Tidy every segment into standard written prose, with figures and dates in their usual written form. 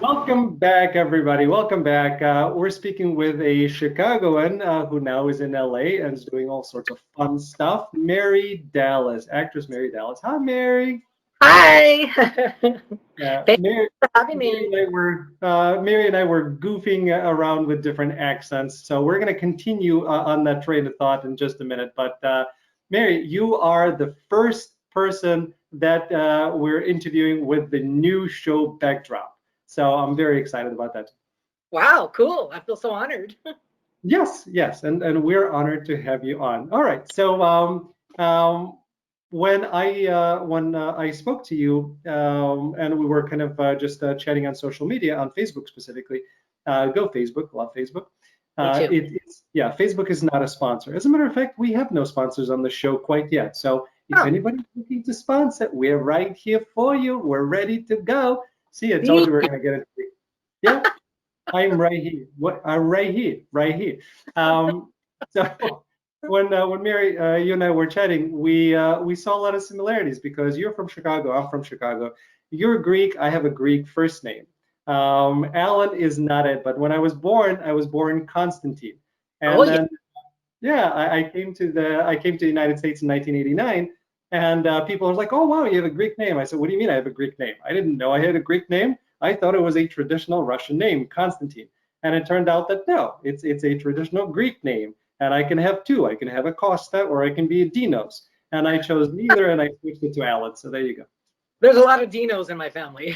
Welcome back, everybody. Welcome back. We're speaking with a Chicagoan who now is in LA and is doing all sorts of fun stuff. Mary Dallas, actress Mary Dallas. Hi, Mary. Hi. Yeah, Thanks Mary. for having Mary me. Mary and I were goofing around with different accents, so we're going to continue on that train of thought in just a minute. But Mary, you are the first person that we're interviewing with the new show backdrop. So I'm very excited about that. Wow, cool. I feel so honored. Yes, yes, and we're honored to have you on. All right, so when I spoke to you and we were kind of just chatting on social media on Facebook specifically, go Facebook, love Facebook. Me too. Facebook is not a sponsor. As a matter of fact, we have no sponsors on the show quite yet. So if Oh, anybody's looking to sponsor, we're right here for you. We're ready to go. See, I told see? you we're gonna get it. Yeah. I'm right here. What? I'm right here, right here. So when Mary, you and I were chatting, we saw a lot of similarities because you're from Chicago. I'm from Chicago. You're Greek. I have a Greek first name. Alan is not it, but when I was born Constantine, Oh, and yeah. then yeah, I came to the United States in 1989, and people are like, "Oh wow, you have a Greek name." I said, "What do you mean I have a Greek name? I didn't know I had a Greek name. I thought it was a traditional Russian name, Constantine." And it turned out that no, it's a traditional Greek name, and I can have two. I can have a Costa or I can be a Dinos, and I chose neither, and I switched it to Alan. So there you go. There's a lot of Dinos in my family.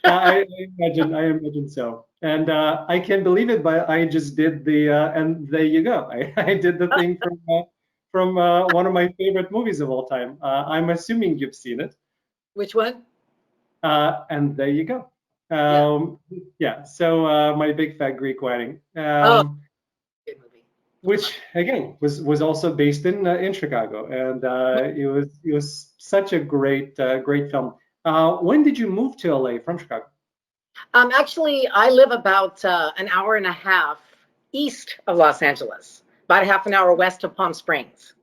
I imagine so. And I can't believe it, but I just did and there you go. I did the thing from one of my favorite movies of all time. I'm assuming you've seen it. Which one? And there you go. Yeah. Um, yeah, so my big fat Greek wedding, Oh, good movie. which again was also based in Chicago, and it was such a great film. When did you move to LA from Chicago? Actually, I live about an hour and a half east of Los Angeles, about a half an hour west of Palm Springs.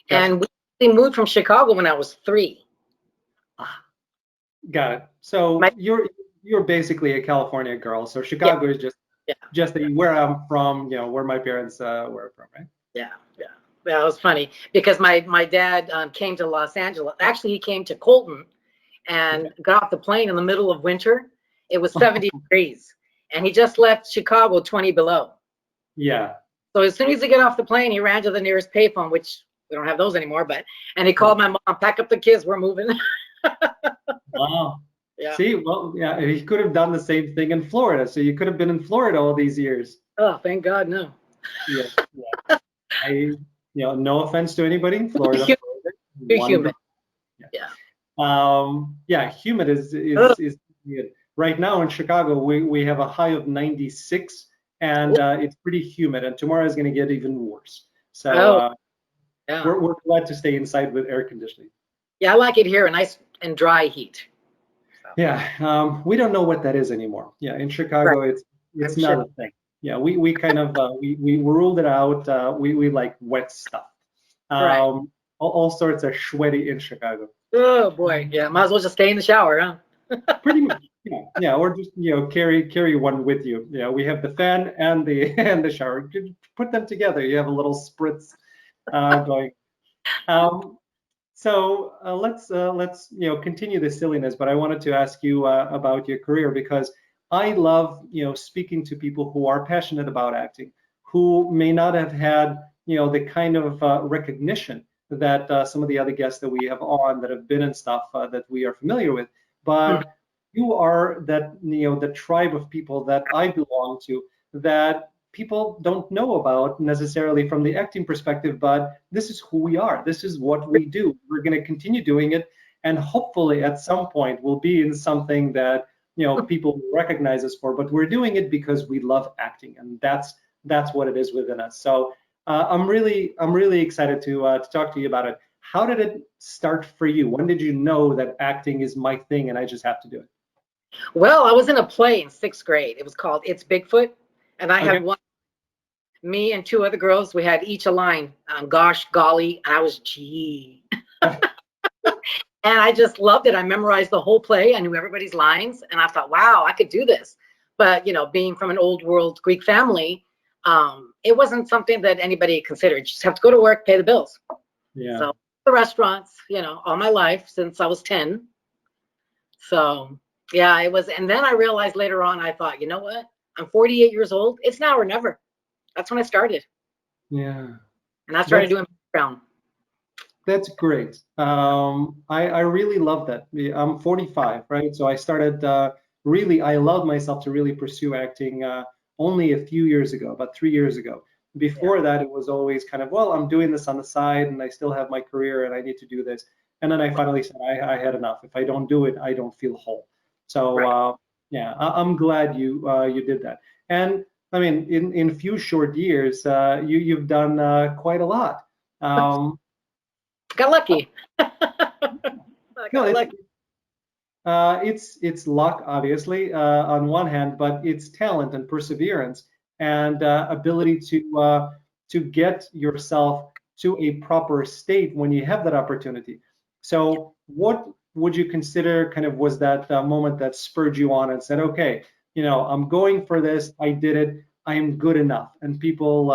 Gotcha. And we moved from Chicago when I was 3. Got it. So My, you're basically a California girl. So yeah, Chicago is just yeah, just where I'm from, where my parents were from, right? yeah, yeah. That was funny because my dad came to Los Angeles. Actually, he came to Colton and Okay. got off the plane in the middle of winter. It was 70 degrees, and he just left Chicago 20 below. Yeah. So as soon as he got off the plane, he ran to the nearest payphone, which we don't have those anymore. And he called my mom, "Pack up the kids, we're moving." Wow. Yeah. See, well, yeah, he could have done the same thing in Florida. So you could have been in Florida all these years. Oh, thank God, no. Yeah. Yeah. No offense to anybody in Florida. Too Florida is humid. wonderful. Yeah. Yeah. Yeah, humid is Ugh. is is good. Right now in Chicago, we have a high of 96, and it's pretty humid. And tomorrow is going to get even worse. So Oh, yeah. we're glad to stay inside with air conditioning. Yeah, I like it here, a nice and dry heat. So, Yeah, we don't know what that is anymore. Yeah, in right. Chicago, it's I'm sure. not a thing. Yeah, we kind of we ruled it out. We like wet stuff. Right. All sorts of sweaty in Chicago. Oh boy. Yeah. Might as well just stay in the shower, huh? Pretty much. Yeah, yeah, or just carry one with you. Yeah, we have the fan and the and the shower. You put them together. You have a little spritz going. Um, so let's continue the silliness, but I wanted to ask you about your career because I love speaking to people who are passionate about acting, who may not have had the kind of recognition that some of the other guests that we have on that have been in stuff that we are familiar with, Mhm. but you are that the tribe of people that I belong to that people don't know about necessarily from the acting perspective, but this is who we are. This is what we do. We're going to continue doing it, and hopefully at some point we'll be in something that people will recognize us for. But we're doing it because we love acting, and that's what it is within us. So I'm really excited to talk to you about it. How did it start for you? When did you know that acting is my thing and I just have to do it? Well, I was in a play in 6th grade. It was called It's Bigfoot. And I had Okay. one, me and 2 other girls, we had each a line, gosh, golly, and I was gee. And I just loved it. I memorized the whole play. I knew everybody's lines. And I thought, wow, I could do this. But, being from an old world Greek family, it wasn't something that anybody considered. You just have to go to work, pay the bills. Yeah. So the restaurants, all my life since I was 10. So yeah, it was. And then I realized later on, I thought, you know what? I'm 48 years old. It's now or never. That's when I started. Yeah. And I started doing background. That's great. I really love that. I'm 45, right? So I started really, I allowed myself to really pursue acting only a few years ago, about 3 years ago. Before that, it was always kind of, well, I'm doing this on the side and I still have my career and I need to do this. And then I finally said, I had enough. If I don't do it, I don't feel whole. So yeah, I'm glad you did that. And I mean, in a few short years, you've done quite a lot. Got lucky. No, it's luck, obviously, on one hand, but it's talent and perseverance and ability to get yourself to a proper state when you have that opportunity. So, what would you consider kind of was that moment that spurred you on and said, okay, I'm going for this. I did it. I am good enough. And people,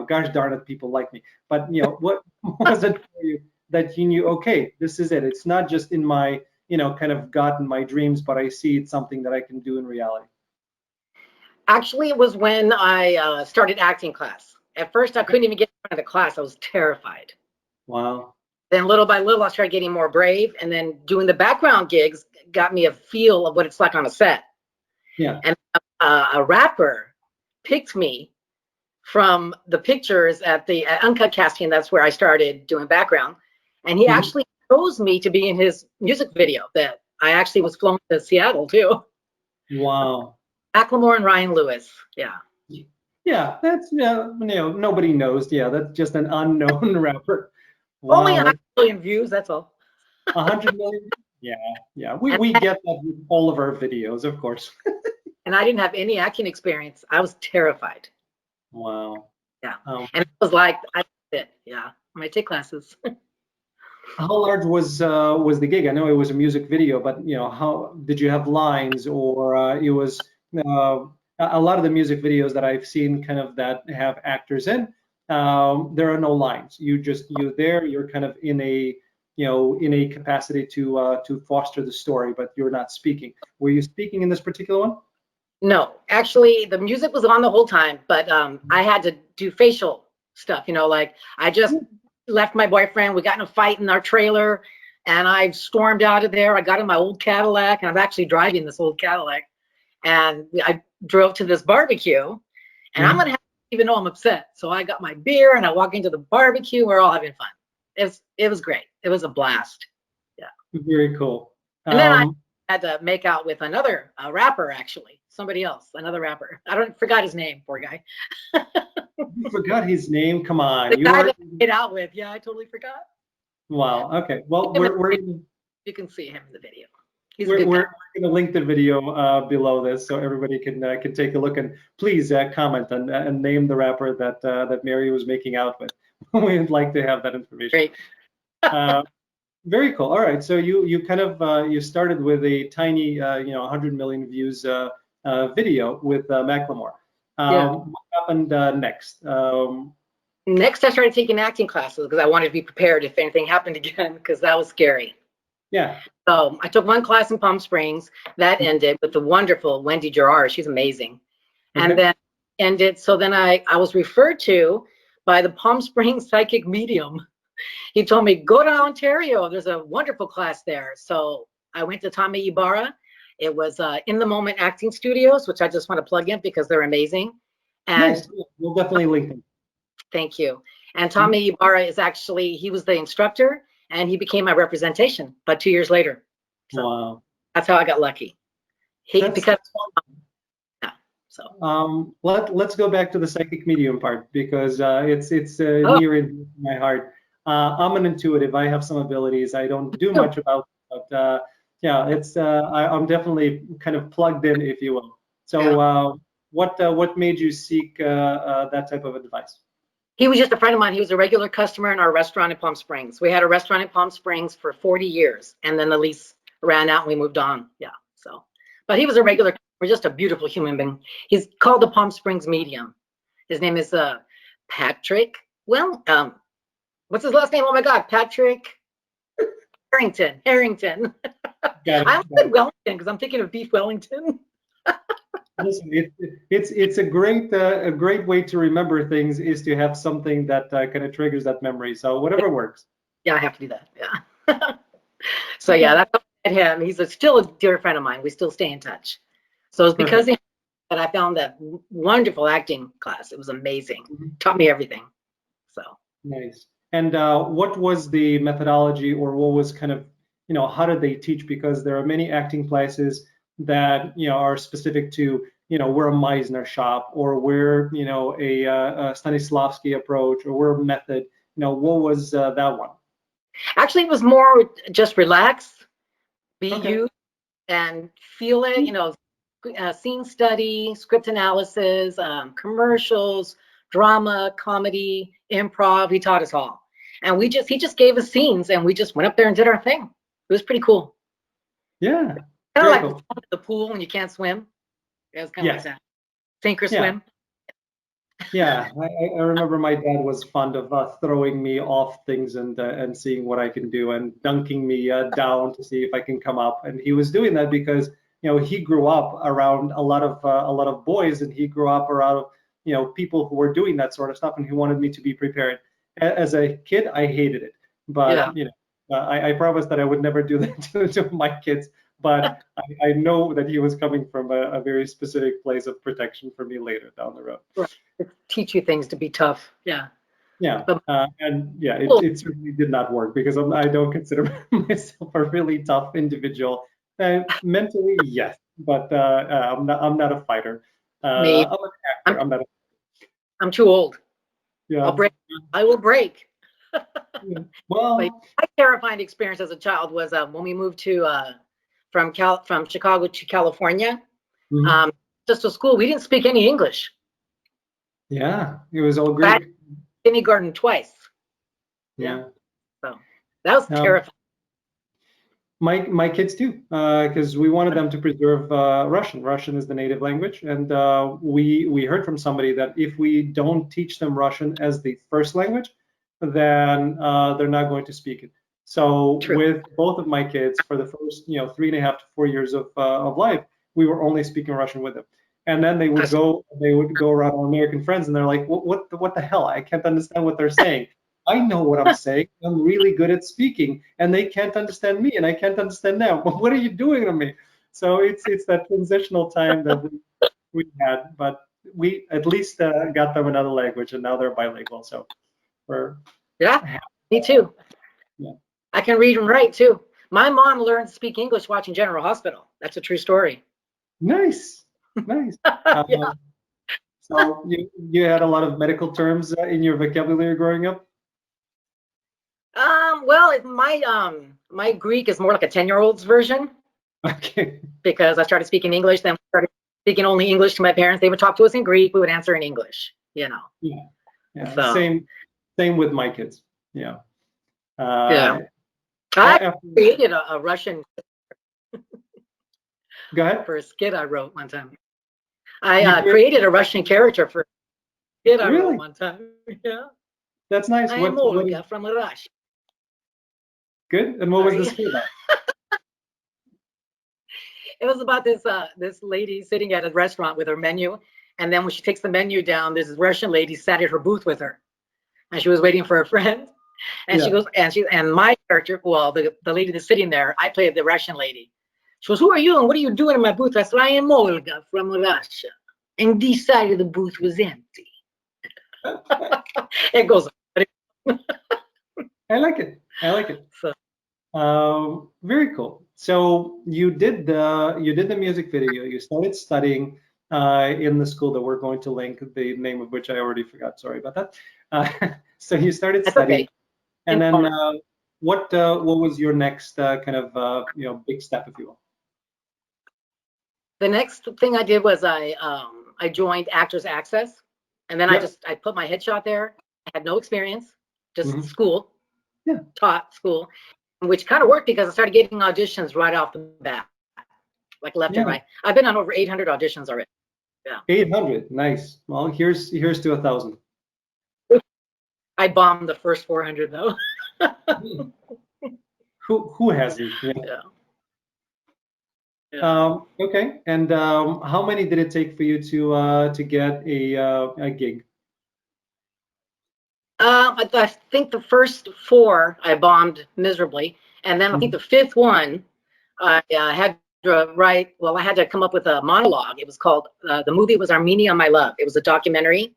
gosh darn it, people like me. But what was it for you that you knew, okay, this is it. It's not just in my kind of gotten my dreams, but I see it's something that I can do in reality. Actually, it was when I started acting class. At first, I couldn't even get in front of the class. I was terrified. Wow. Then little by little, I started getting more brave. And then doing the background gigs got me a feel of what it's like on a set. Yeah. And a rapper picked me from the pictures at the Uncut casting. That's where I started doing background. And he actually chose me to be in his music video that I actually was flown to Seattle too. Wow. Macklemore and Ryan Lewis. Yeah. Yeah, that's nobody knows. Yeah, that's just an unknown rapper. Wow. Only 100 million views. That's all. 100 million. Yeah, yeah. We get that with all of our videos, of course. And I didn't have any acting experience. I was terrified. Wow. Yeah. And it was like I did it. Yeah. I might take classes. How large was the gig? I know it was a music video, but how did you have lines, or it was a lot of the music videos that I've seen, kind of that have actors in. There are no lines. You're there. You're kind of in a in a capacity to foster the story, but you're not speaking. Were you speaking in this particular one? No, actually, the music was on the whole time, but I had to do facial stuff. Like I just left my boyfriend. We got in a fight in our trailer, and I stormed out of there. I got in my old Cadillac, and I'm actually driving this old Cadillac, and I drove to this barbecue, and I'm gonna have to even know I'm upset. So I got my beer, and I walk into the barbecue. We're all having fun. It was great. It was a blast. Yeah. Very cool. And then I had to make out with another rapper, actually, somebody else, another rapper. Forgot his name, poor guy. You forgot his name. Come on, the guy that I made out with. Yeah, I totally forgot. Wow. Okay. Well, you can see him in the video. We're going to link the video below this so everybody can take a look, and please comment and name the rapper that Mary was making out with. We'd like to have that information. Great. Very cool. All right. So you kind of you started with a tiny 100 million views video with Macklemore. What happened next? Next, I started taking acting classes because I wanted to be prepared if anything happened again, because that was scary. Yeah. So I took one class in Palm Springs. That ended with the wonderful Wendy Gerard. She's amazing. Okay. And then ended. So then I was referred to by the Palm Springs psychic medium. He told me, go to Ontario. There's a wonderful class there. So I went to Tommy Ibarra. It was In the Moment Acting Studios, which I just want to plug in because they're amazing. And yes, we'll definitely link them. Thank you. And Tommy Ibarra is actually, he was the instructor and he became my representation, but 2 years later. So wow. That's how I got lucky. Let's go back to the psychic medium part, because it's near and dear to my heart. I'm an intuitive. I have some abilities. I don't do much about it, but yeah, I'm definitely kind of plugged in, if you will. So what made you seek that type of advice? He was just a friend of mine. He was a regular customer in our restaurant in Palm Springs. We had a restaurant in Palm Springs for 40 years, and then the lease ran out and we moved on. Yeah. So, but he was a regular customer. or just a beautiful human being. He's called the Palm Springs medium. His name is Patrick. Well, what's his last name? Oh my God, Patrick Harrington. Harrington. I said Wellington because I'm thinking of beef Wellington. Listen, it's a great way to remember things is to have something that kind of triggers that memory. So whatever works. Yeah, I have to do that. Yeah. So yeah, that's how I met him. He's still a dear friend of mine. We still stay in touch. So it's because of him that I found that wonderful acting class. It was amazing. Taught me everything. So nice. And what was the methodology, or what was kind of, how did they teach? Because there are many acting classes that are specific to, we're a Meisner shop, or we're a Stanislavski approach, or we're a method. What was that one? Actually, it was more just relax, be you, and feel it. Scene study, script analysis, commercials, drama, comedy, improv. He taught us all, and he just gave us scenes, and we just went up there and did our thing. It was pretty cool. Yeah. Kind of like the pool when you can't swim. It was kind of like that. Sink or swim. Yeah, I remember my dad was fond of throwing me off things and seeing what I can do, and dunking me down to see if I can come up. And he was doing that because he grew up around a lot of boys, and he grew up around people who were doing that sort of stuff, and he wanted me to be prepared. As a kid, I hated it, but I promised that I would never do that to my kids. But I know that he was coming from a very specific place of protection for me later down the road. Right. Teach you things to be tough. Yeah. Yeah. It certainly did not work, because I don't consider myself a really tough individual. Mentally, yes, but I'm not a fighter. I'm an actor. I'm not. I'm too old. Yeah. I'll break. I will break. Yeah. Well, my terrifying experience as a child was when we moved to from Chicago to California. Just to school, we didn't speak any English. Yeah, it was all Greek. Kindergarten twice. Yeah. So that was terrifying. My kids too, because we wanted them to preserve Russian. Russian is the native language, and we heard from somebody that if we don't teach them Russian as the first language, then they're not going to speak it. So with both of my kids, for the first 3.5 to 4 years of life, we were only speaking Russian with them. And then they would go around our American friends, and they're like, what the hell? I can't understand what they're saying. I know what I'm saying. I'm really good at speaking, and they can't understand me, and I can't understand them. What are you doing to me? So it's that transitional time that we had, but we at least got them another language, and now they're bilingual. So we're me too. Yeah. I can read and write too. My mom learned to speak English watching General Hospital. That's a true story. Nice. So you had a lot of medical terms in your vocabulary growing up? Well, my Greek is more like a 10-year-old's version. Okay. Because I started speaking English, then we started speaking only English to my parents. They would talk to us in Greek. We would answer in English. Yeah. So. Same with my kids. Yeah. I created a Russian. Go ahead. For a skit I wrote one time. I created a Russian character for a skit I wrote one time. Yeah. That's nice. I'm Olga from Russia. Good. And what was the skit about? It was about this lady sitting at a restaurant with her menu, and then when she takes the menu down, this Russian lady sat at her booth with her, and she was waiting for a friend. And she goes, and my character, well, the lady that's sitting there, I played the Russian lady. She goes, "Who are you and what are you doing in my booth?" I said, "I am Olga from Russia." And this side of the booth was empty. It goes. I like it. So, very cool. So you did the music video. You started studying in the school that we're going to link, the name of which I already forgot. Sorry about that. So you started studying, and then what was your next kind of big step, if you will? The next thing I did was I joined Actors Access, and then I put my headshot there. I had no experience, just school, taught school, which kind of worked because I started getting auditions right off the bat. like left and Yeah. right. I've been on over 800 auditions already. Yeah. 800. Nice. Well, here's to 1,000. I bombed the first 400 though. Who hasn't? Yeah. Yeah. Yeah. Okay. And how many did it take for you to get a gig? I think the first four I bombed miserably, and then I think the fifth one I had to write. Well, I had to come up with a monologue. It was called the movie was Armenia, My Love. It was a documentary,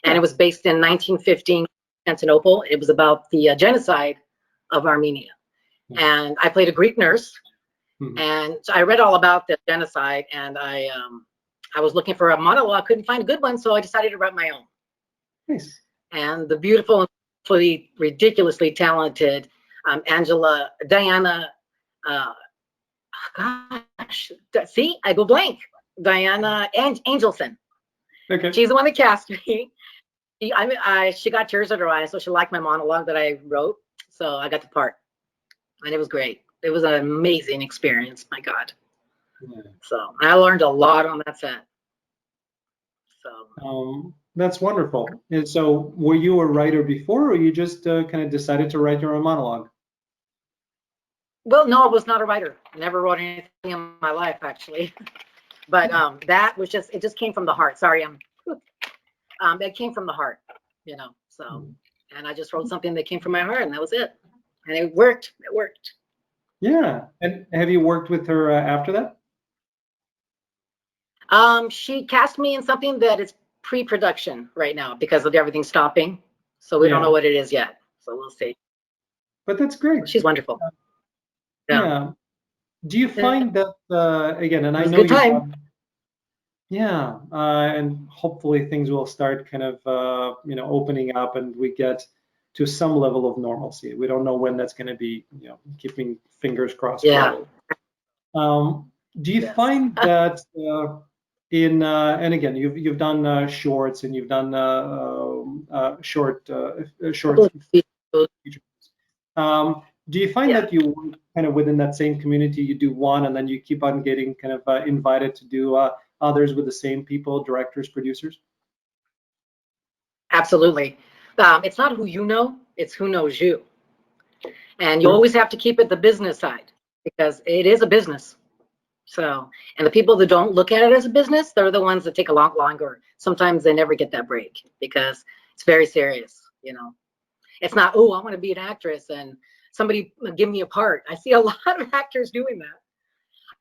and it was based in 1915 Constantinople. It was about the genocide of Armenia, and I played a Greek nurse. And so I read all about the genocide, and I was looking for a monologue. Couldn't find a good one, so I decided to write my own. Nice. And the beautiful, ridiculously talented Diana, gosh, see, I go blank. Diana Angelson. Okay. She's the one that cast me. She got tears in her eyes, so she liked my monologue that I wrote. So I got the part, and it was great. It was an amazing experience. My God. Yeah. So I learned a lot on that set. So. That's wonderful. And so, were you a writer before, or you just kind of decided to write your own monologue? Well, no, I was not a writer. I never wrote anything in my life, actually. But that was it just came from the heart. Sorry, it came from the heart, you know. So, and I just wrote something that came from my heart, and that was it. And it worked. It worked. Yeah. And have you worked with her after that? She cast me in something that is pre-production right now because of everything stopping. So we don't know what it is yet. So we'll see. But that's great. She's wonderful. Yeah. Do you find that again? And I know good time. Yeah, and hopefully things will start kind of opening up, and we get to some level of normalcy. We don't know when that's going to be. Keeping fingers crossed. Yeah. Do you find that and again, you've done shorts, and you've done short features. Do you find that you work kind of within that same community? You do one, and then you keep on getting kind of invited to do others with the same people, directors, producers? Absolutely. It's not who you know, it's who knows you. And you always have to keep it the business side, because it is a business. So, and the people that don't look at it as a business, they're the ones that take a lot longer. Sometimes they never get that break because it's very serious, you know. It's not, oh, I want to be an actress and somebody give me a part. I see a lot of actors doing that.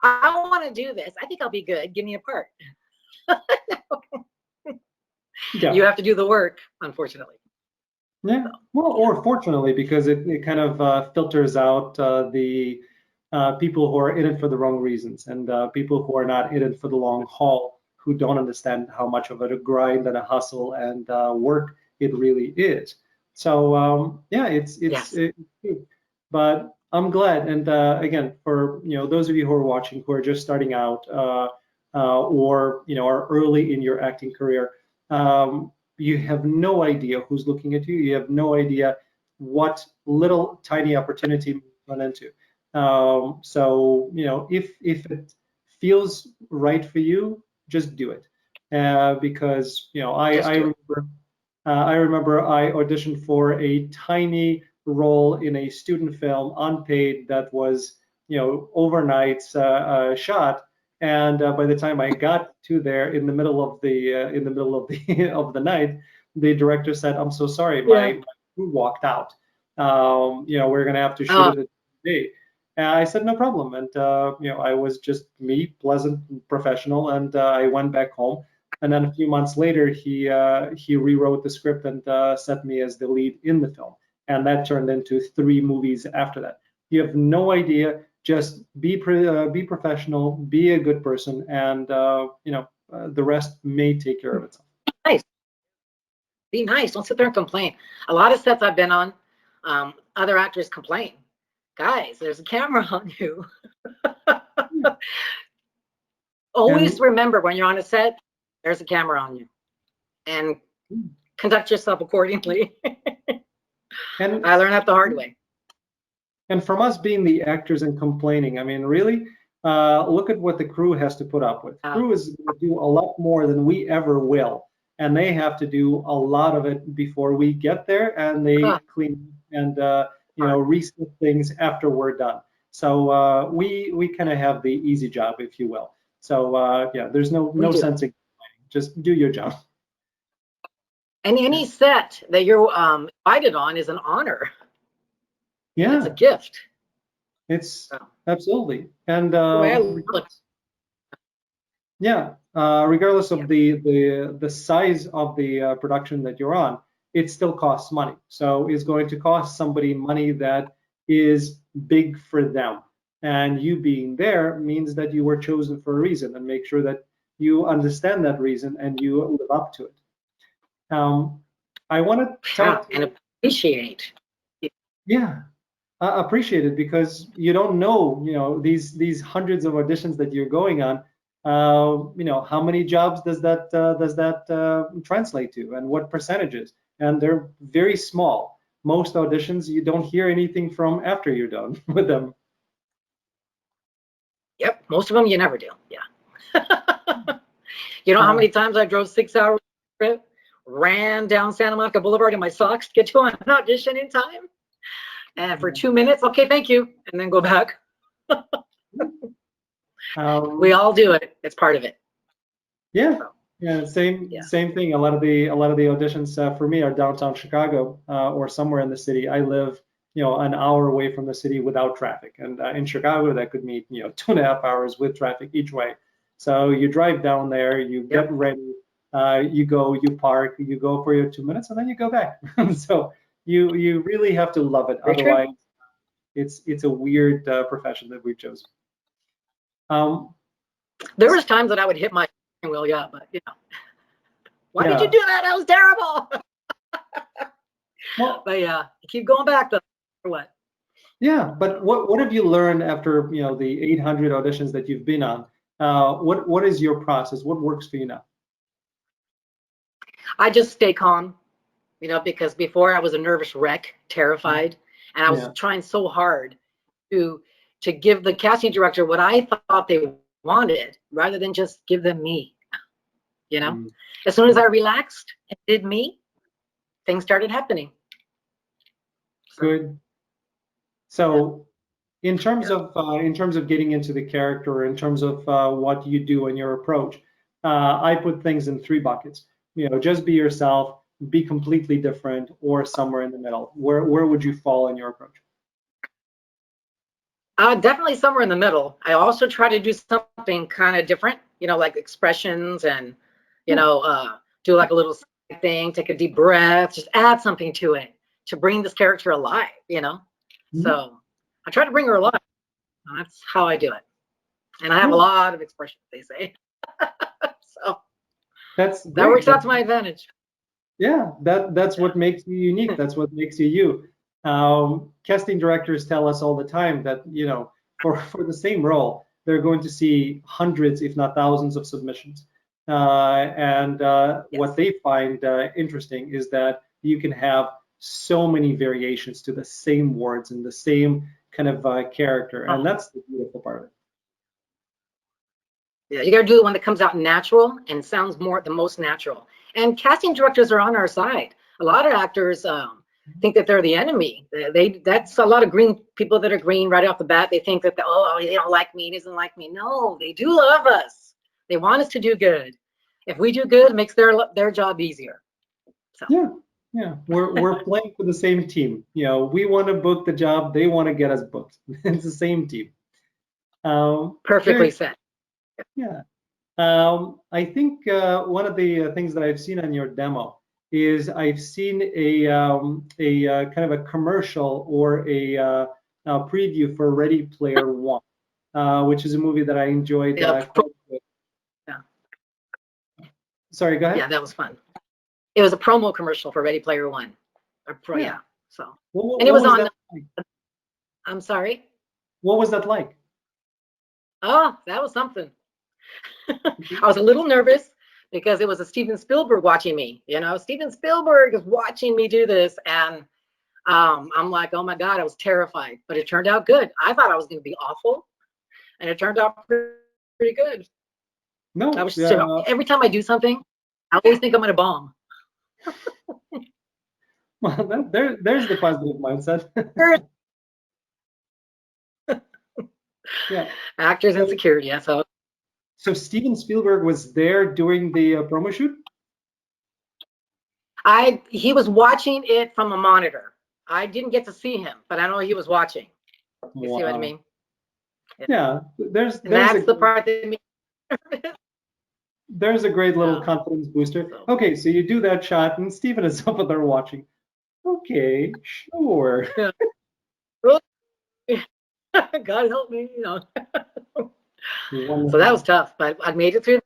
I want to do this. I think I'll be good. Give me a part. Yeah. You have to do the work, unfortunately. Yeah. Well, or fortunately, because it kind of filters out the people who are in it for the wrong reasons, and people who are not in it for the long haul, who don't understand how much of a grind and a hustle and work it really is. So yeah, it's but I'm glad. And again, for those of you who are watching, who are just starting out, or are early in your acting career, you have no idea who's looking at you. You have no idea what little tiny opportunity you run into. So if it feels right for you, just do it. Because I remember I auditioned for a tiny role in a student film, unpaid, that was overnight shot. And by the time I got to there in the middle of the of the night, the director said, "I'm so sorry, my crew walked out. We're gonna have to shoot it today." And I said, "No problem." And I was just me, pleasant, professional, and I went back home. And then a few months later, he rewrote the script and set me as the lead in the film, and that turned into 3 movies after that. You have no idea. Just be professional, be a good person, and the rest may take care of itself. Nice. Be nice. Don't sit there and complain. A lot of sets I've been on, other actors complain. Guys, there's a camera on you. Always remember when you're on a set, there's a camera on you, and conduct yourself accordingly. And I learned that the hard way. And from us being the actors and complaining, I mean, really, look at what the crew has to put up with. Uh, Crew is going to do a lot more than we ever will, and they have to do a lot of it before we get there, and they clean and reset things after we're done. So we kind of have the easy job, if you will. So yeah, there's we no do. sense in complaining. Just do your job. And any set that you're invited on is an honor. It's a Yeah, gift. it's So, absolutely. And the way I look. yeah, regardless Yeah. of the size of the production that you're on, it still costs money. So it's going to cost somebody money that is big for them. And you being there means that you were chosen for a reason, and make sure that you understand that reason and you live up to it. I want to Yeah, talk to and you. appreciate. Yeah, appreciate it, because you don't know, these hundreds of auditions that you're going on. How many jobs does that translate to, and what percentages? And they're very small. Most auditions you don't hear anything from after you're done with them. Yep, most of them you never do. Yeah. You know how Uh, many times I drove 6 hours trip, ran down Santa Monica Boulevard in my socks to get to an audition in time, and for 2 minutes, okay, thank you, and then go back. We um, all do it. It's part of it. yeah, So, yeah, yeah. same thing. A lot of the auditions for me are downtown Chicago, or somewhere in the city. I live, an hour away from the city without traffic, and in Chicago that could mean 2.5 hours with traffic each way. So you drive down there, you Yep. get ready, you go, you park, you go for your 2 minutes, and then you go back. So you really have to love it. Very true. Otherwise, it's a weird profession that we've chosen. Um, There was times that I would hit my steering wheel, yeah, but why did you yeah. do that? That was terrible. Well, But yeah, you keep going back though. For what? yeah, but what have you learned after the 800 auditions that you've been on? What is your process? What works for you now? I just stay calm, because before I was a nervous wreck, terrified, and I was Yeah. trying so hard to give the casting director what I thought they wanted, rather than just give them me. Mm, As soon as I relaxed and did me, things started happening. So good. yeah, So yeah. in terms of getting into the character, in terms of what you do and your approach, I put things in three buckets. Just be yourself, be completely different, or somewhere in the middle. Where would you fall in your approach? Definitely somewhere in the middle. I also try to do something kind of different, like expressions and, Yeah. do like a little thing, take a deep breath, just add something to it to bring this character alive. Mhm. So I try to bring her alive. That's how I do it. And I have a Cool. lot of expressions, they say. So That's that great. works out to my advantage. Yeah, that's Yeah. what makes you unique. That's what makes you you. Casting directors tell us all the time that for the same role, they're going to see hundreds, if not thousands, of submissions. And what Yes. they find interesting is that you can have so many variations to the same words and the same kind of character, and Oh, that's the beautiful part of it. yeah, you got to do it when it comes out natural and sounds more the most natural. And casting directors are on our side. A lot of actors think that they're the enemy. That's a lot of green people that are green right off the bat. They think that oh, they don't like me, he doesn't like me. No, they do love us. They want us to do good. If we do good, it makes their job easier. So Yeah, yeah, we're playing for the same team. We want to book the job, they want to get us booked. It's the same team. perfectly Very, said. yeah. I think one of the things that I've seen on your demo is I've seen a kind of a commercial or a preview for Ready Player One, which is a movie that I enjoyed Yeah, quite a bit. yeah, Sorry, go yeah, ahead. that was fun. It was a promo commercial for Ready Player One. Yeah. Yeah. So, and it What was was on. that like? I'm sorry. What was that like? Oh, that was something. I was a little nervous because it was a Steven Spielberg watching me. Steven Spielberg is watching me do this, and I'm like, oh my God, I was terrified, but it turned out good. I thought I was going to be awful, and it turned out pretty good. No, I was so, every time I do something, I always think I'm gonna bomb. well, there's the positive mindset. Yeah. Actors So, insecurity. Yeah, so Steven Spielberg was there doing the promo shoot? he was watching it from a monitor. I didn't get to see him, but I know he was watching. You see what I Wow. mean? Yeah, And that's the part that made there's a great little yeah. confidence booster. So, Okay, so you do that shot, and Steven is over there watching. Okay, sure. yeah. God help me, you know. So that was Wonderful. tough, but I made it through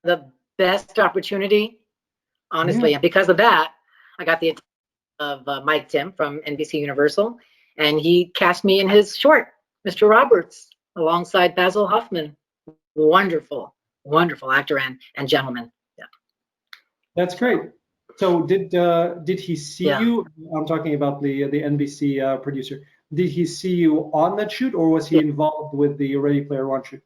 the best opportunity, honestly. Yeah, And because of that, I got the attention of Mike Tim from NBC Universal, and he cast me in his short, Mr. Roberts, alongside Basil Hoffman. Wonderful, wonderful actor and gentleman. Yeah. that's great. So did he see Yeah. you? I'm talking about the NBC producer. Did he see you on that shoot, or was he Yeah. involved with the Ready Player One shoot?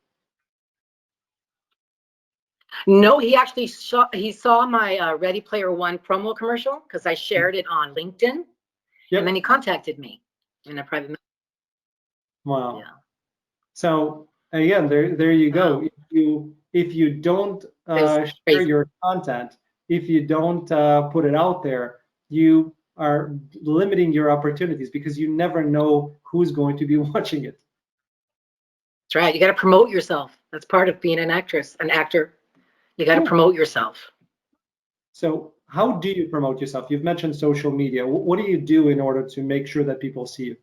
No, he actually saw my Ready Player One promo commercial because I shared it on LinkedIn, and then Yep. he contacted me in a private. Wow. Yeah. So again, there you go. Wow. If you don't It was share crazy. your content, if you don't put it out there, you are limiting your opportunities because you never know who's going to be watching it. That's right. You got to promote yourself. That's part of being an actress, an actor. You got to Yeah. promote yourself. So how do you promote yourself? You've mentioned social media. What do you do in order to make sure that people see you?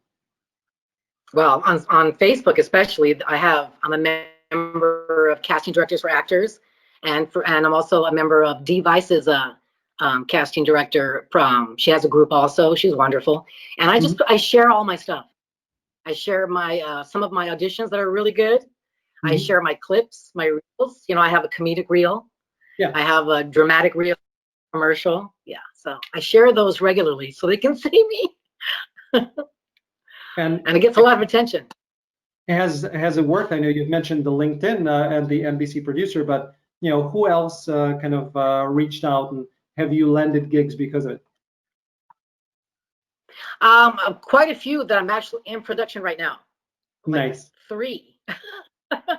Well, on Facebook especially, I'm a member of Casting Directors for Actors, and I'm also a member of D Vice's casting director. She has a group also. She's wonderful, and I share all my stuff. I share my some of my auditions that are really good. I Mhm. share my clips, my reels. You know, I have a comedic reel. Yeah. I have a dramatic reel commercial. Yeah, so I share those regularly so they can see me, And and it gets a lot of attention. has it worked? I know you've mentioned the LinkedIn and the NBC producer, but who else kind of reached out, and have you landed gigs because of it? Quite a few that I'm actually in production right now. Like Nice. 3. Yeah,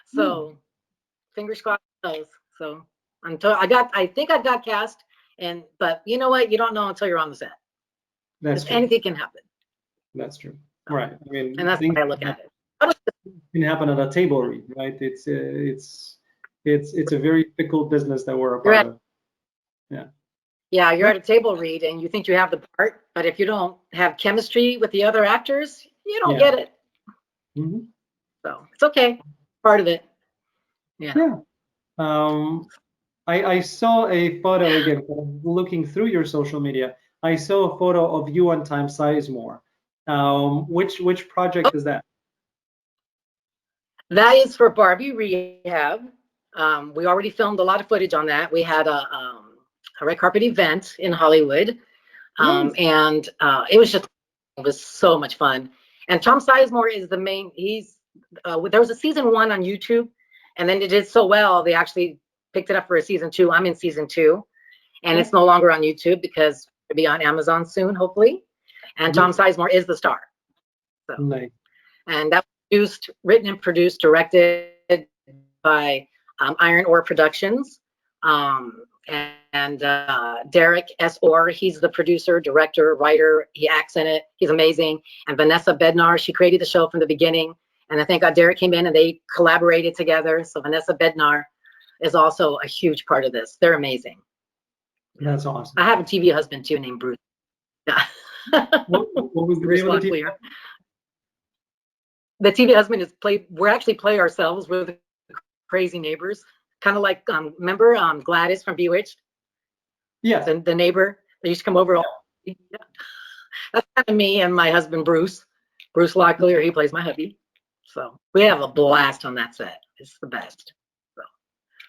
So fingers crossed those. So I think I got cast, but you know what? You don't know until you're on the set. that's Because true. anything can happen. That's true. So, Right. I and mean, that's things the way I look at it. can happen at a table read, right? It's a very fickle business that we're a You're part at of. Yeah. Yeah, you're No, at a table read and you think you have the part, but if you don't have chemistry with the other actors, you don't yeah. get it. Hmm. So it's okay. Part of it. Yeah. Yeah. Um, I saw a photo again, kind of looking through your social media. I saw a photo of you on Time Sizemore. Which project is that? That is for Barbie Rehab. We already filmed a lot of footage on that. We had a red carpet event in Hollywood, Nice. and it was so much fun. And Tom Sizemore is the main. There was a season 1 on YouTube, and then it did so well they actually picked it up for a season 2. I'm in season 2, and Yeah. it's no longer on YouTube because it'll be on Amazon soon, hopefully. And Tom Sizemore is the star. So, Nice. and that was written and produced, directed by Iron Ore Productions. And Derek S. Orr, he's the producer, director, writer. He acts in it. He's amazing. And Vanessa Bednar, she created the show from the beginning. And I thank God Derek came in and they collaborated together. So Vanessa Bednar is also a huge part of this. They're amazing. That's awesome. I have a TV husband too named Bruce. Yeah. What was the Bruce name of the TV? Locklear. The TV husband is we're actually play ourselves. We're the crazy neighbors. Kind of like, remember Gladys from Bewitched? Yeah. The neighbor that used to come over. Yeah. That's kind of me and my husband, Bruce Locklear. He plays my hubby. So we have a blast on that set. It's the best. So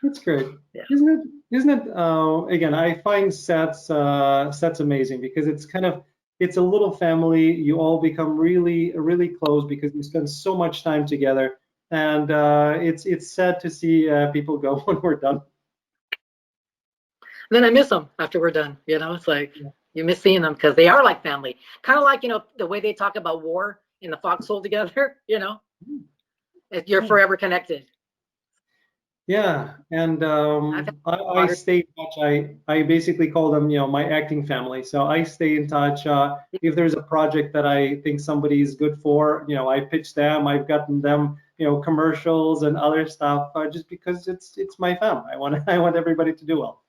That's great. yeah. Isn't it again, I find sets amazing because it's a little family. You all become really, really close because you spend so much time together. and it's sad to see people go when we're done. Then I miss them after we're done. You know, it's like Yeah. you miss seeing them because they are like family. Kind of like, you know, the way they talk about war in the foxhole together, you know, you're Yeah. forever connected. Yeah, and I've had I daughters. stay in touch. I basically call them, my acting family. So I stay in touch. If there's a project that I think somebody is good for, I pitch them. I've gotten them, commercials and other stuff, just because it's my family. I want everybody to do well.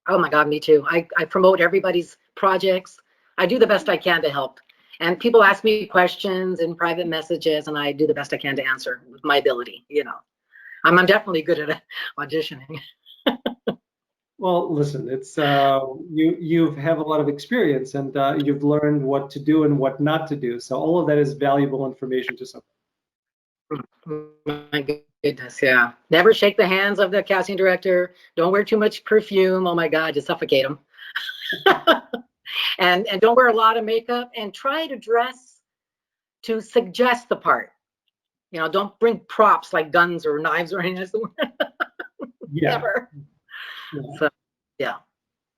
Oh my God, me too. I promote everybody's projects. I do the best I can to help. And people ask me questions in private messages, and I do the best I can to answer with my ability, you know. I'm definitely good at auditioning. Well, listen, it's you have a lot of experience, and you've learned what to do and what not to do. So all of that is valuable information to some. My goodness, yeah. Never shake the hands of the casting director. Don't wear too much perfume. Oh my God, you suffocate them. And don't wear a lot of makeup, and try to dress to suggest the part. You know, don't bring props like guns or knives or anything. Yeah. Never. Yeah. So yeah,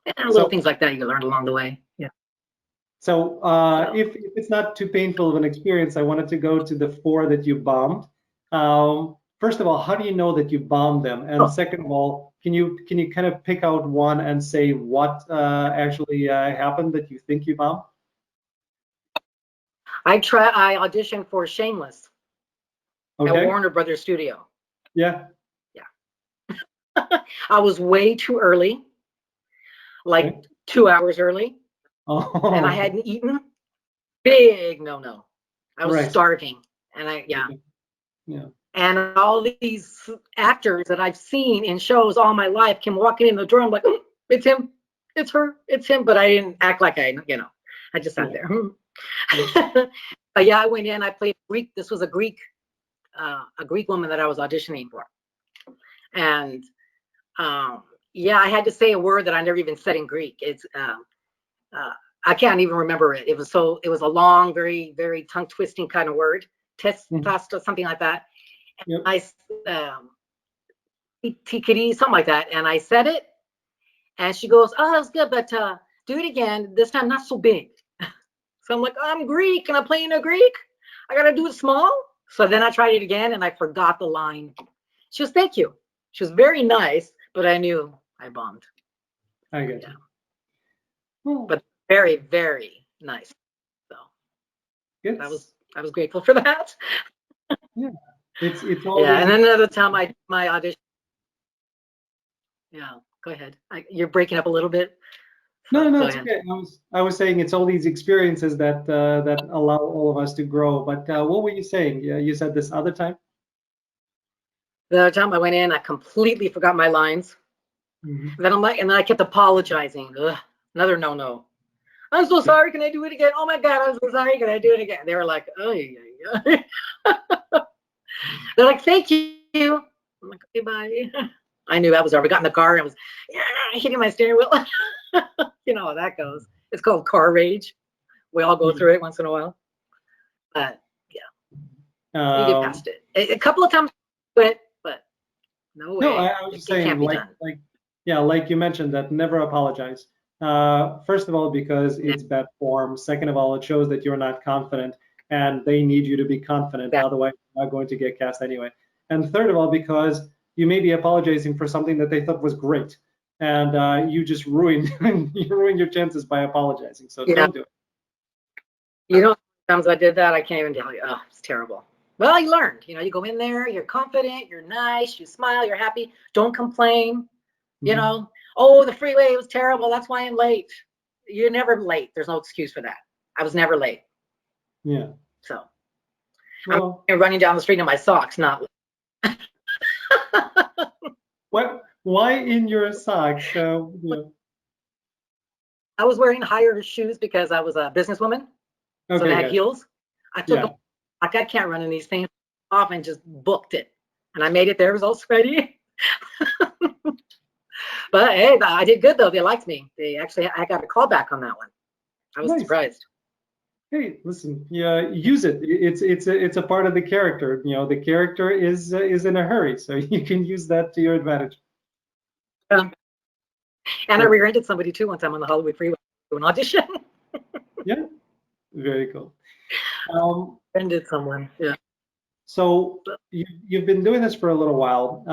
and little So things like that you learn along the way. Yeah. So So if it's not too painful of an experience, I wanted to go to the four that you bombed. First of all, how do you know that you bombed them? And oh, second of all, can you kind of pick out one and say what actually happened that you think you bombed? I auditioned for Shameless at Okay. Warner Brothers Studio. Yeah. Yeah. I was way too early, like Okay. 2 hours early, and I Oh, okay. hadn't eaten. Big no. I was Right. starving, and yeah. Okay. Yeah. And all these actors that I've seen in shows all my life came walking in the door. I'm like, "Oh, it's him, it's her, it's him," but I didn't act like I just sat Yeah. there. Yeah. But yeah, I went in. I played Greek. This was a Greek woman that I was auditioning for, and yeah, I had to say a word that I never even said in Greek. It's uh, I can't even remember it. It was a long, very, very tongue twisting kind of word, Mhm. testasta, something like that. Yep. I um, tikiri, something like that, and I said it, and she goes, "Oh, that was good, but do it again. This time, not so big." So I'm like, "I'm Greek, and I'm playing a Greek. I gotta do it small." So then I tried it again, and I forgot the line. She was, "Thank you." She was very nice, but I knew I bombed. I get Yeah, you. Well, but very, very nice. So it's I was grateful for that. yeah. It's Yeah, always and then another time I my audition. Yeah, go ahead. You're breaking up a little bit, no, so no, go it's ahead. okay. I was saying it's all these experiences that allow all of us to grow. But what were you saying? Yeah, you said this other time. The other time I went in, I completely forgot my lines. Hmm. And then I'm like, and then I kept apologizing. Ugh, another no. I'm so sorry. Can I do it again? Oh my God, I'm so sorry. Can I do it again? They were like, oh yeah. They're like, thank you. I'm like, okay, bye. I knew that was over. I got in the car and I was hitting my steering wheel. You know how that goes. It's called car rage. We all go Yeah. through it once in a while. But yeah, you get Um, past it. A couple of times, but no no, way. I was just It saying, can't be done. yeah, like you mentioned, that never apologize. First of all, because No, it's bad form. Second of all, it shows that you're not confident, and they need you to be confident. that, Otherwise, you're not going to get cast anyway. And third of all, because you may be apologizing for something that they thought was great, and you just ruined you ruined your chances by apologizing. So yeah. don't do it. You know, sometimes I did that. I can't even tell you. Oh, it's terrible. Well, you learned. You know, you go in there, you're confident, you're nice, you smile, you're happy. Don't complain. You Mhm. know, oh, the freeway was terrible. That's why I'm late. You're never late. There's no excuse for that. I was never late. Yeah. So I'm Well, running down the street in my socks, not. what? Why in your socks? I was wearing higher shoes because I was a businesswoman. So they Okay, had gotcha. heels. I took them, Yeah. like I can't run in these things off and just booked it. And I made it there. It was all sweaty. But hey, I did good though. They liked me. I got a call back on that one. I was Nice. surprised. Hey, listen, yeah, use it. It's a part of the character. The character is in a hurry, so you can use that to your advantage. Um, and I Perfect. rear-ended somebody too one time on the Hollywood Freeway to an audition. Yeah, very cool. Um, Ended someone. Yeah. so you've been doing this for a little while.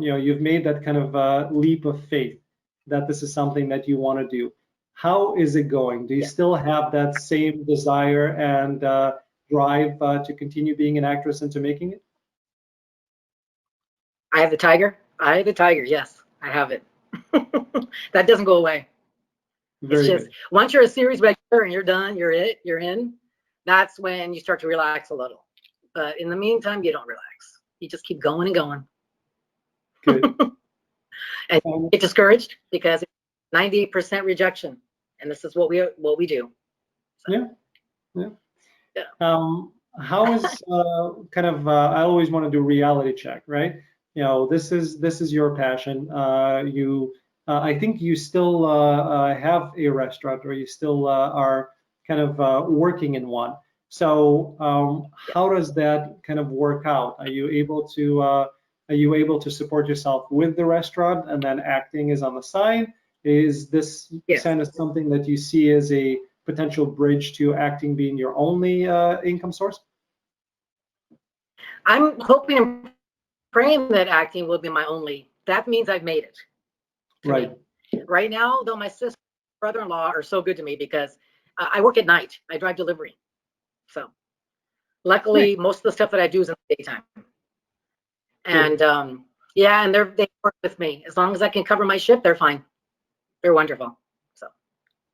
You've made that kind of leap of faith that this is something that you want to do. How is it going? Do you Yeah. still have that same desire and drive to continue being an actress and to making it? I have the tiger. I have the tiger. Yes, I have it. That doesn't go away. It's Very just good. once you're a series regular and you're done, you're in. That's when you start to relax a little. But in the meantime, you don't relax. You just keep going and going, Good. and Um, get discouraged because 90% rejection, and this is what we do. So, yeah, yeah. yeah. How is kind of I always want to do reality check, right? This is your passion. I think you still have a restaurant, or you still are kind of working in one. So how does that kind of work out? Are you able to support yourself with the restaurant and then acting is on the side? Is this Yes, kind of something that you see as a potential bridge to acting being your only income source? I'm hoping and praying that acting will be my only. That means I've made it to Right. me. Right now, though, my sister, brother-in-law are so good to me because I work at night. I drive delivery, so Nice. luckily most of the stuff that I do is in the daytime. Good. And yeah, and they work with me as long as I can cover my shift. They're fine. They're wonderful. So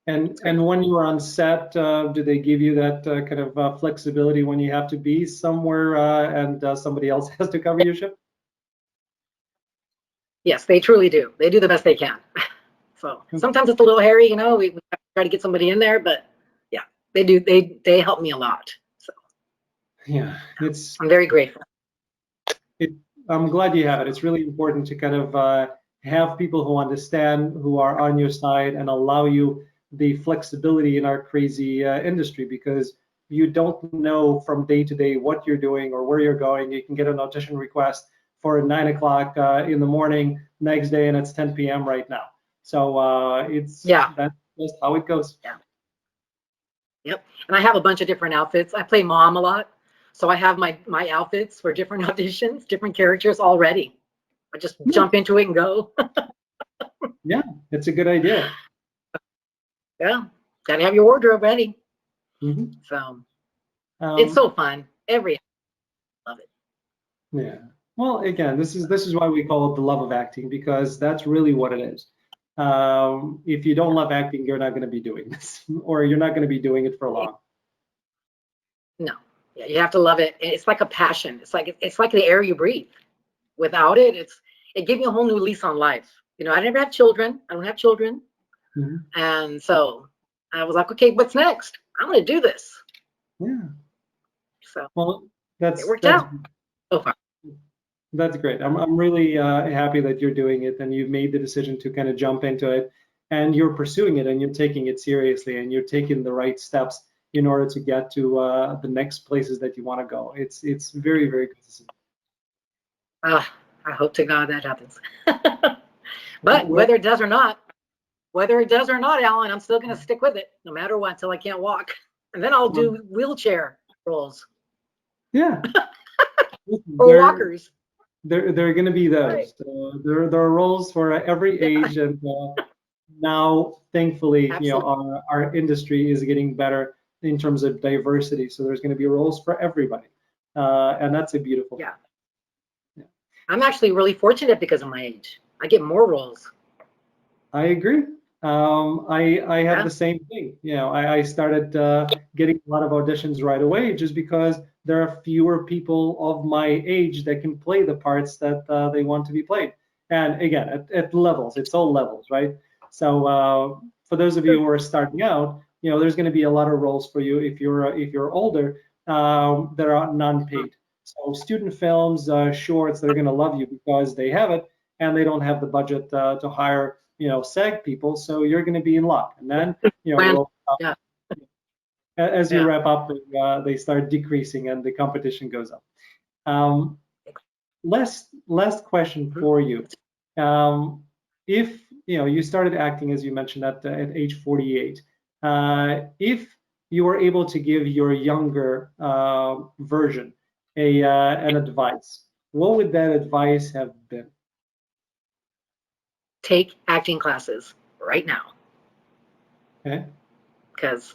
And it's great. and when you are on set, do they give you that kind of flexibility when you have to be somewhere and somebody else has to cover your shift? Yes, they truly do. They do the best they can. So sometimes it's a little hairy, we try to get somebody in there, but yeah, they do. They help me a lot. So Yeah, it's I'm very grateful. it. I'm glad you have it. It's really important to kind of have people who understand, who are on your side, and allow you the flexibility in our crazy industry because you don't know from day to day what you're doing or where you're going. You can get an audition request for 9 o'clock in the morning next day, and it's 10 p.m. right now. So Yeah, that's just how it goes. yeah, yep. And I have a bunch of different outfits. I play mom a lot, so I have my outfits for different auditions, different characters already. I just Yeah, jump into it and go. yeah, it's a good idea. Yeah, gotta have your wardrobe ready. Hmm. So it's Um, so fun. Love it. Yeah. Well, again, this is why we call it the love of acting because that's really what it is. If you don't love acting, you're not going to be doing this, or you're not going to be doing it for long. No, yeah, you have to love it. It's like a passion. It's like the air you breathe. Without it, it gave me a whole new lease on life. I never had children. I don't have children, Hmm. and so I was like, okay, what's next? I'm going to do this. Yeah. So Well, it that's worked that's out so far. that's great. I'm really happy that you're doing it and you've made the decision to kind of jump into it, and you're pursuing it and you're taking it seriously and you're taking the right steps in order to get to the next places that you want to go. It's very, very good to see. I hope to God that happens. Well, But whether it does or not, Alan, I'm still going to stick with it no matter what until I can't walk. And then I'll well, do wheelchair roles yeah. Listen, or walkers. there are going to be Right. those. There are roles for every Yeah, age, and now, thankfully, absolutely. our industry is getting better in terms of diversity. So there's going to be roles for everybody, and that's a beautiful thing. Yeah. Yeah. I'm actually really fortunate because of my age. I get more roles. I agree. I have Yeah. the same thing. I started getting a lot of auditions right away just because there are fewer people of my age that can play the parts that they want to be played. And again, at levels, it's all levels, right? So for those of you who are starting out, there's going to be a lot of roles for you if you're older that are non-paid. So student films, shorts, they're going to love you because they have it and they don't have the budget to hire SAG people, so you're going to be in luck. And then Plan. we'll Yeah. as you Yeah. wrap up, they start decreasing and the competition goes up. Um, last question for you. If you started acting, as you mentioned, at age 48, if you were able to give your younger version an advice, what would that advice have been? Take acting classes right now. Okay. Because,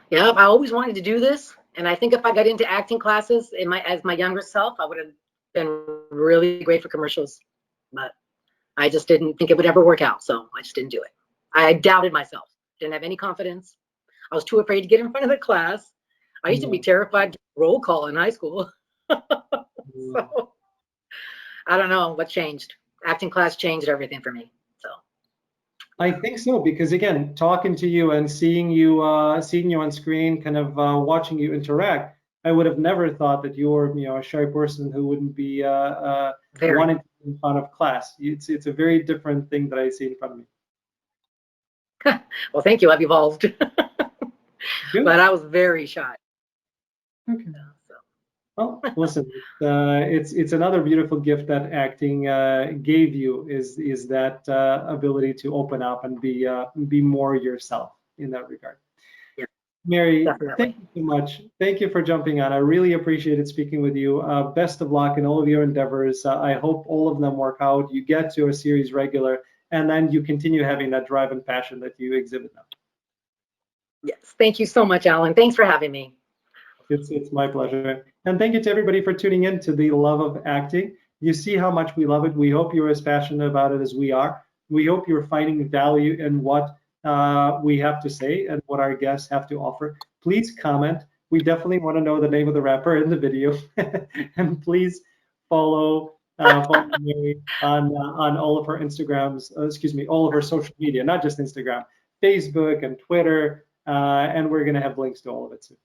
yeah, I always wanted to do this. And I think if I got into acting classes as my younger self, I would have been really great for commercials. But I just didn't think it would ever work out. So I just didn't do it. I doubted myself, didn't have any confidence. I was too afraid to get in front of the class. I used to be terrified to roll call in high school. So I don't know what changed. Acting class changed everything for me. So I think so, because again, talking to you and seeing you on screen, kind of watching you interact, I would have never thought that you're a shy person who wouldn't be very wanting to be in front of class. It's a very different thing that I see in front of me. well, thank you. I've evolved, Good. but I was very shy. Okay. So. Well, listen, it's another beautiful gift that acting gave you is that ability to open up and be more yourself in that regard. Yeah, Mary, definitely. thank you so much. Thank you for jumping on. I really appreciated speaking with you. Best of luck in all of your endeavors. I hope all of them work out. You get to a series regular, and then you continue having that drive and passion that you exhibit now. Yes. Thank you so much, Alan. Thanks for having me. It's my pleasure. And thank you to everybody for tuning in to the love of acting. You see how much we love it. We hope you're as passionate about it as we are. We hope you're finding value in what we have to say and what our guests have to offer. Please comment. We definitely want to know the name of the rapper in the video. And please follow Mary on all of her Instagrams, all of her social media, not just Instagram, Facebook and Twitter. And we're going to have links to all of it soon.